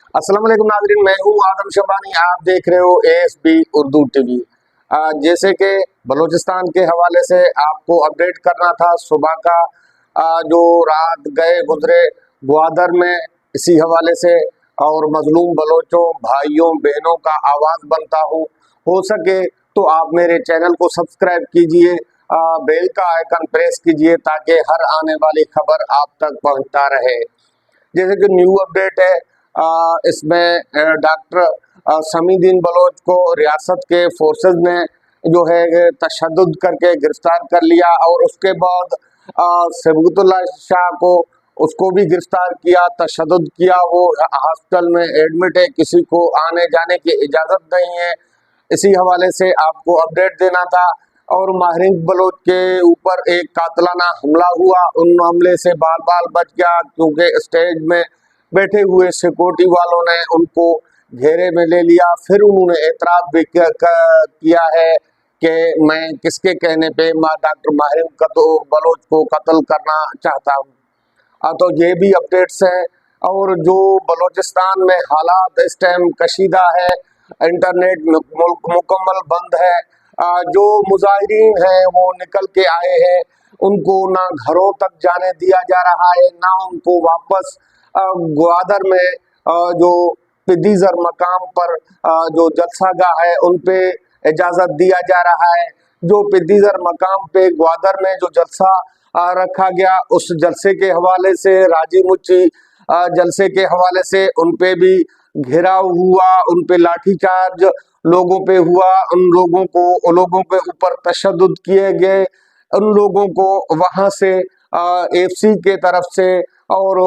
अस्सलाम वालेकुम नाज़रीन, मैं हूँ आदम शबानी। आप देख रहे हो ASB उर्दू टीवी। जैसे कि बलूचिस्तान के हवाले से आपको अपडेट करना था सुबह का, जो रात गए गुजरे ग्वादर में, इसी हवाले से और मजलूम बलोचों भाइयों बहनों का आवाज़ बनता हूँ। हो सके तो आप मेरे चैनल को सब्सक्राइब कीजिए, बेल का आइकन प्रेस कीजिए ताकि हर आने वाली खबर आप तक पहुँचता रहे। जैसे कि न्यू अपडेट है, इसमें डॉक्टर समीउद्दीन बलोच को रियासत के फोर्सेस ने जो है तशद्दुद करके गिरफ्तार कर लिया और उसके बाद सबूतुल्लाह शाह को उसको भी गिरफ्तार किया, तशद्दुद किया। वो हॉस्पिटल में एडमिट है, किसी को आने जाने की इजाज़त नहीं है। इसी हवाले से आपको अपडेट देना था। और माहिर बलोच के ऊपर एक कातलाना हमला हुआ, उन हमले से बाल बाल बच गया क्योंकि स्टेज में बैठे हुए सिक्योरिटी वालों ने उनको घेरे में ले लिया। फिर उन्होंने एतराफ़ भी किया है कि मैं किसके कहने पे डॉक्टर माहिर बलोच को कत्ल करना चाहता हूँ। तो ये भी अपडेट्स हैं। और जो बलूचिस्तान में हालात इस टाइम कशीदा है, इंटरनेट मुकम्मल बंद है। जो मुजाहिरीन हैं वो निकल के आए हैं, उनको ना घरों तक जाने दिया जा रहा है, ना उनको वापस ग्वादर में जो पिदीजर मकाम पर जो जलसागाह है उन पे इजाज़त दिया जा रहा है। जो पिदीजर मकाम पे ग्वादर में जो जलसा रखा गया, उस जलसे के हवाले से राजी मुच्ची जलसे के हवाले से उन पे भी घेराव हुआ, उन पे लाठीचार्ज लोगों पे हुआ, उन लोगों के ऊपर तशद्दुद किए गए। उन लोगों को वहां से AFC के तरफ से और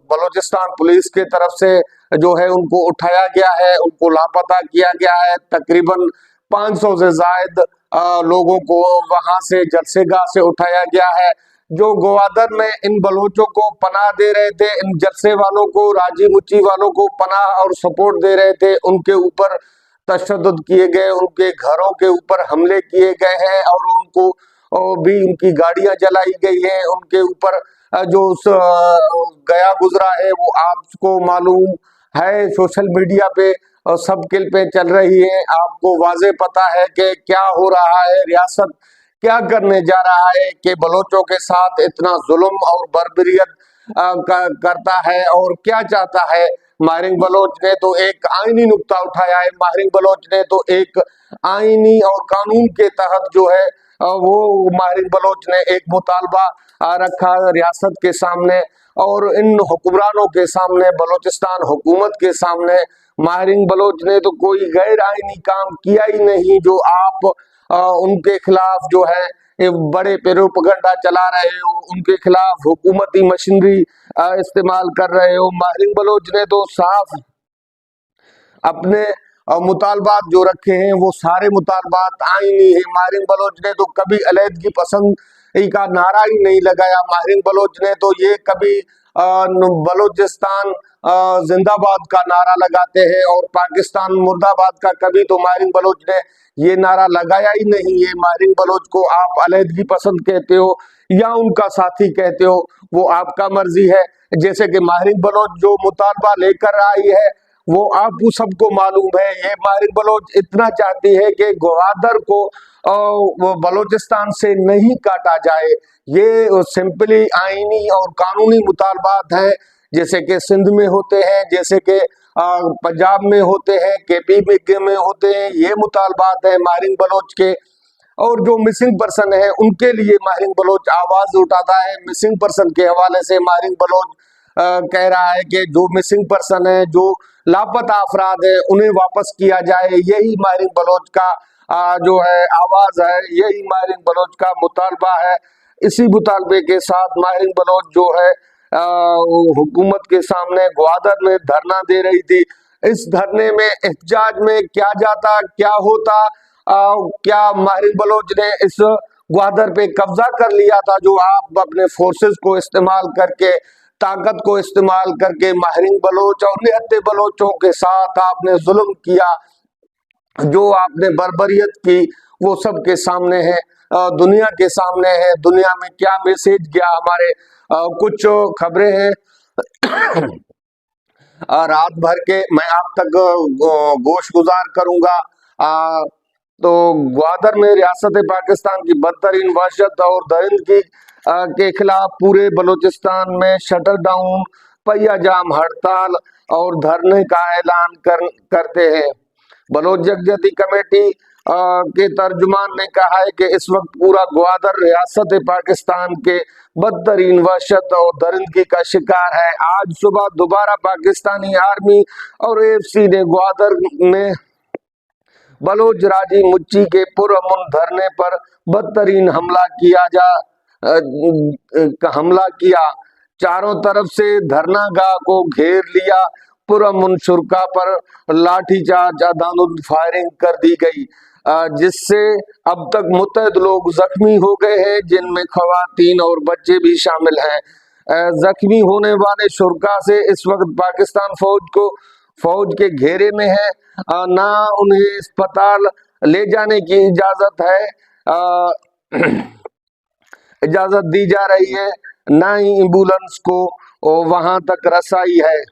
बलूचिस्तान पुलिस के तरफ से जो है उनको उठाया गया है, उनको लापता किया गया है। तकरीबन 500 से जायद लोगों को वहां से जलसेगाह से उठाया गया है। जो ग्वादर में इन बलोचों को पनाह दे रहे थे, इन जलसे वालों को, राजी मुच्ची वालों को पनाह और सपोर्ट दे रहे थे, उनके ऊपर तशद्दुद किए गए, उनके घरों के ऊपर हमले किए गए हैं और उनको भी उनकी गाड़ियां जलाई गई हैं। उनके ऊपर जो गया गुजरा है वो आपको मालूम है, सोशल मीडिया पे सब किल पे चल रही है। आपको वाजे पता है कि क्या हो रहा है, रियासत क्या करने जा रहा है कि बलोचों के साथ इतना जुल्म और बर्बरियत करता है और क्या चाहता है। माहिर बलोच ने तो एक आईनी नुक्ता उठाया है। माहिर बलोच ने तो एक आईनी और कानून के तहत जो है वो माहिर बलोच ने एक मुतालबा रखा रियासत के सामने और इन हुक्मरानों के सामने, बलूचिस्तान हुकूमत के सामने। माहिर बलोच ने तो कोई गैर आईनी काम किया ही नहीं। जो आप उनके खिलाफ जो है बड़े प्रोपेगेंडा चला रहे हो, उनके खिलाफ हुकूमती मशीनरी इस्तेमाल कर रहे हो। माहिर बलोच ने तो साफ अपने मुतालबात जो रखे हैं वो सारे मुतालबात आईनी है। माहिर बलोच ने तो कभी अलहदगी पसंद का नारा ही नहीं लगाया। माहिर बलोच ने तो ये कभी बलूचिस्तान जिंदाबाद का नारा लगाते हैं और पाकिस्तान मुर्दाबाद का कभी तो माहिर बलोच ने ये नारा लगाया ही नहीं है। माहिर बलोच को आप अलहदगी पसंद कहते हो या उनका साथी कहते हो, वो आपका मर्जी है। जैसे कि माहिर बलोच जो मुतालबा लेकर आई है वो आप सबको मालूम है। ये माहिर बलोच इतना चाहती है कि ग्वादर को वो बलूचिस्तान से नहीं काटा जाए। ये सिंपली आईनी और कानूनी मुतालबात हैं, जैसे कि सिंध में होते हैं, जैसे कि पंजाब में होते हैं, KP में होते हैं। ये मुतालबात है माहिर बलोच के। और जो मिसिंग पर्सन है उनके लिए माहिर बलोच आवाज उठाता है। मिसिंग पर्सन के हवाले से माहिर बलोच कह रहा है कि जो मिसिंग पर्सन है, जो लापता अफराद है, उन्हें वापस किया जाए। यही माहिर बलोच का जो है आवाज है, यही माहिर बलोच का मुतालबा है। इसी मुतालबे के साथ माहिर बलोच जो है हुकूमत के सामने ग्वादर में धरना दे रही थी। इस धरने में एहतजाज में क्या जाता क्या होता, क्या माहिर बलोच ने इस ग्वादर पे कब्जा कर लिया था, जो आप अपने फोर्सेस को इस्तेमाल करके, ताकत को इस्तेमाल करके माहिर बलोच और निहत्ते बलोचों के साथ आपने जुल्म किया, जो आपने बर्बरियत की, वो सब के सामने है, दुनिया के सामने है। दुनिया में क्या मैसेज गया हमारे कुछ खबरें हैं रात भर के मैं आप तक गोश गुजार करूंगा। तो ग्वादर में रियासत पाकिस्तान की बदतरीन वहशत और दरिंद की के खिलाफ पूरे बलूचिस्तान में शटर डाउन, पहिया जाम, हड़ताल और धरने का ऐलान करते हैं। बलोच यकजहती कमेटी के तर्जुमान ने कहा है कि इस वक्त पूरा ग्वादर रियासत पाकिस्तान के बदतरीन वहशत और दरिंदगी का शिकार है। आज सुबह दोबारा पाकिस्तानी आर्मी और AFC ने ग्वादर में बलोच राजी मुच्ची के पुरअमन धरने पर बदतरीन हमला किया। चारों तरफ से धरनागाह को घेर लिया। पुरअमन शुरका पर लाठीचार्ज, अंधाधुंध फायरिंग कर दी गई, जिससे अब तक मुतअद्दिद लोग जख्मी हो गए हैं, जिनमें खवातीन और बच्चे भी शामिल हैं। जख्मी होने वाले शुरका से इस वक्त पाकिस्तान फौज के घेरे में है। ना उन्हें अस्पताल ले जाने की इजाजत दी जा रही है, ना ही एम्बुलेंस को वहां तक रसाई है।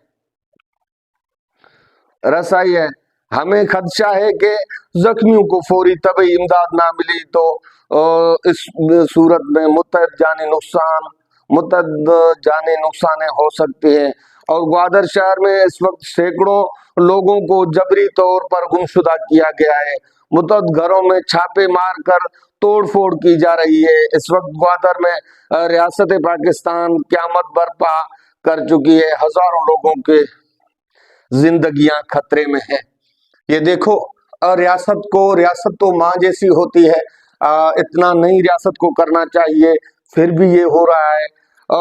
हमें खदशा है कि जख्मियों को फौरी तबी इमदाद ना मिली तो इस सूरत में मुतअद्दिद जानी नुकसान हो सकते हैं। और ग्वादर शहर में इस वक्त सैकड़ों लोगों को जबरी तौर पर गुमशुदा किया गया है। मुतअद्दिद घरों में छापे मार कर तोड़ फोड़ की जा रही है। इस वक्त ग्वादर में रियासत पाकिस्तान क़यामत बर्पा कर चुकी है। हजारों लोगों के जिंदगियां खतरे में है। ये देखो, रियासत तो माँ जैसी होती है। इतना नहीं रियासत को करना चाहिए, फिर भी ये हो रहा है।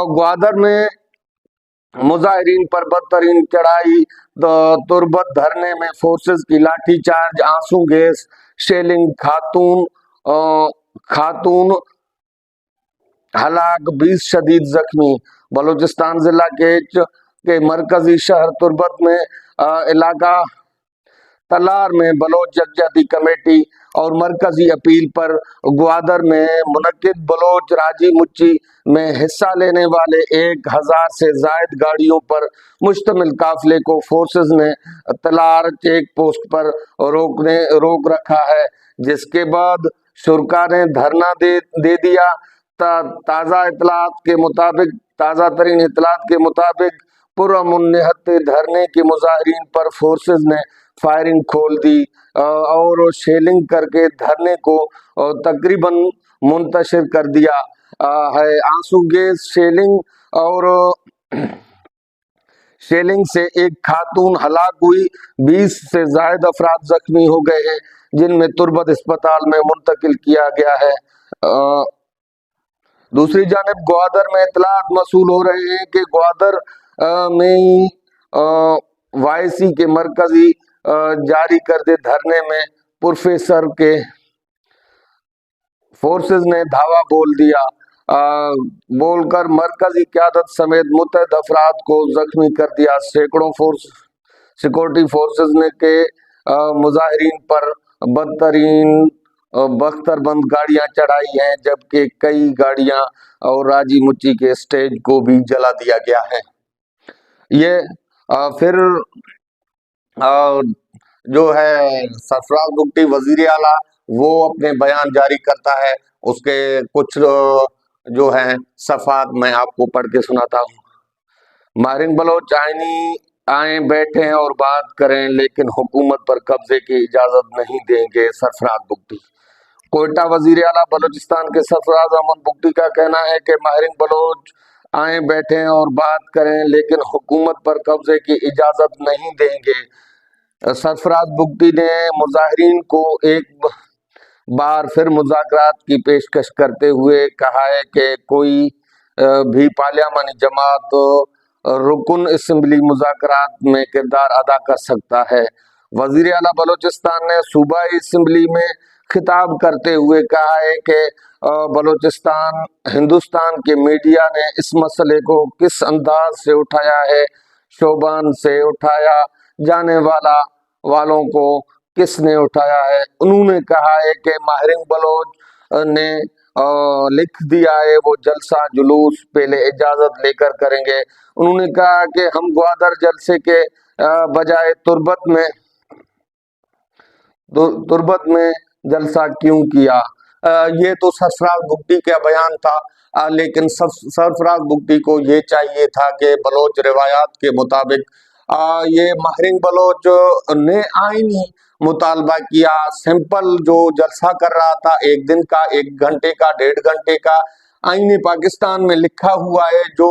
ग्वादर में मुजाहिरीन पर बदतरीन चढ़ाई, तुरबत धरने में फोर्सेस की लाठीचार्ज, आंसू गैस शेलिंग, खातून हलाक, 20 शदीद जख्मी। बलूचिस्तान जिला के मरकजी शहर तुरबत में इलाका तलार में बलोच यकजहती कमेटी और मरकजी अपील पर ग्वादर में मुनक्किद बलोच राजी मुच्ची में हिस्सा लेने वाले 1000 से जायद गाड़ियों पर मुश्तमिल काफिले को फोर्सेस ने तलार चेक पोस्ट पर रोक रखा है, जिसके बाद शुरका ने धरना दे दिया। ताज़ा तरीन इतलात के मुताबिक पुरअमन निहत्ते धरने के मुजाहिरीन पर फोर्सेस ने फायरिंग खोल दी और शेलिंग करके धरने को तकरीबन मुंतशिर कर दिया है। आंसू गैस शेलिंग से एक खातून हलाक हुई, 20 से जायद अफराद जख्मी हो गए हैं, जिनमें तुरबत अस्पताल में मुंतकिल किया गया है। दूसरी जानिब ग्वादर में इतलात मसूल हो रहे हैं कि ग्वादर में YC के मरकजी जारी करदे धरने में प्रोफेसर के फोर्सेस ने धावा बोलकर मरकजी क़यादत समेत मुतअद्दिद अफराद को जख्मी कर दिया। सैकड़ों सिक्योरिटी फोर्सेस ने के मुजाहिरीन पर बख्तरबंद गाड़ियां चढ़ाई हैं, जबकि कई गाड़ियां और राजी मुच्ची के स्टेज को भी जला दिया गया है। ये फिर जो है सरफराज बुगटी वजीर आला, वो अपने बयान जारी करता है। उसके कुछ जो है सफात मैं आपको पढ़ के सुनाता हूँ। माहिरीन बलोच आए बैठे हैं और बात करें, लेकिन हुकूमत पर कब्जे की इजाजत नहीं देंगे। सरफराज बुगटी। कोयटा वजीर आला बलूचिस्तान के सरफराज अहमद बुगटी का कहना है कि माहिरीन बलोच आए बैठे हैं और बात करें, लेकिन हुकूमत पर कब्जे की इजाजत नहीं देंगे। सरफराज बुगटी ने मुजाहिरीन को एक बार फिर मुज़ाकरात की पेशकश करते हुए कहा है कि कोई भी पार्लियामानी जमात रुकन असम्बली मुज़ाकरात में किरदार अदा कर सकता है। वजीर आला बलूचिस्तान ने सूबाई असम्बली में खिताब करते हुए कहा है कि बलूचिस्तान हिंदुस्तान के मीडिया ने इस मसले को किस अंदाज से उठाया है, शोबान से उठाया जाने वालों को किसने उठाया है। उन्होंने कहा है कि माहिरीन बलोच ने لکھ دیا ہے وہ جلسہ جلوس پہلے اجازت لے کر کریں گے. انہوں نے کہا کہ ہم گوادر جلسے کے بجائے تربت میں جلسہ کیوں کیا. یہ تو سرفراز بگٹی کا بیان تھا، لیکن سرفراز بگٹی کو یہ چاہیے تھا کہ بلوچ روایات کے مطابق یہ ماہرین بلوچ نے آئینی مطالبہ کیا. سمپل جو جلسہ کر رہا تھا، 1 دن کا، 1 گھنٹے کا، 1.5 گھنٹے کا، آئین پاکستان میں لکھا ہوا ہے. جو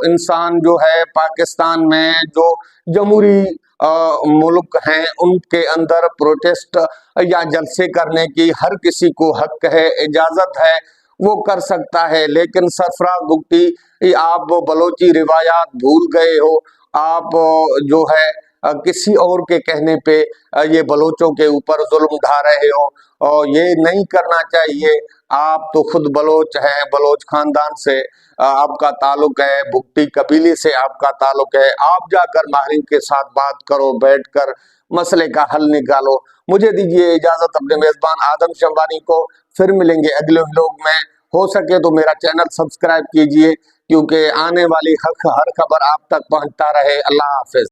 انسان جو ہے پاکستان میں جو جمہوری ملک ہیں ان کے اندر پروٹیسٹ یا جلسے کرنے کی ہر کسی کو حق ہے، اجازت ہے، وہ کر سکتا ہے. لیکن سرفراز بگٹی، آپ بلوچی روایات بھول گئے ہو. آپ جو ہے کسی اور کے کہنے پہ یہ بلوچوں کے اوپر ظلم ڈھا رہے ہو، اور یہ نہیں کرنا چاہیے. آپ تو خود بلوچ ہیں، بلوچ خاندان سے آپ کا تعلق ہے، بگٹی قبیلے سے آپ کا تعلق ہے. آپ جا کر ماہرین کے ساتھ بات کرو، بیٹھ کر مسئلے کا حل نکالو. مجھے دیجیے اجازت، اپنے میزبان آدم شمبانی کو پھر ملیں گے اگلے ولاگ میں. ہو سکے تو میرا چینل سبسکرائب کیجیے، کیونکہ آنے والی ہر خبر آپ تک پہنچتا رہے. اللہ حافظ.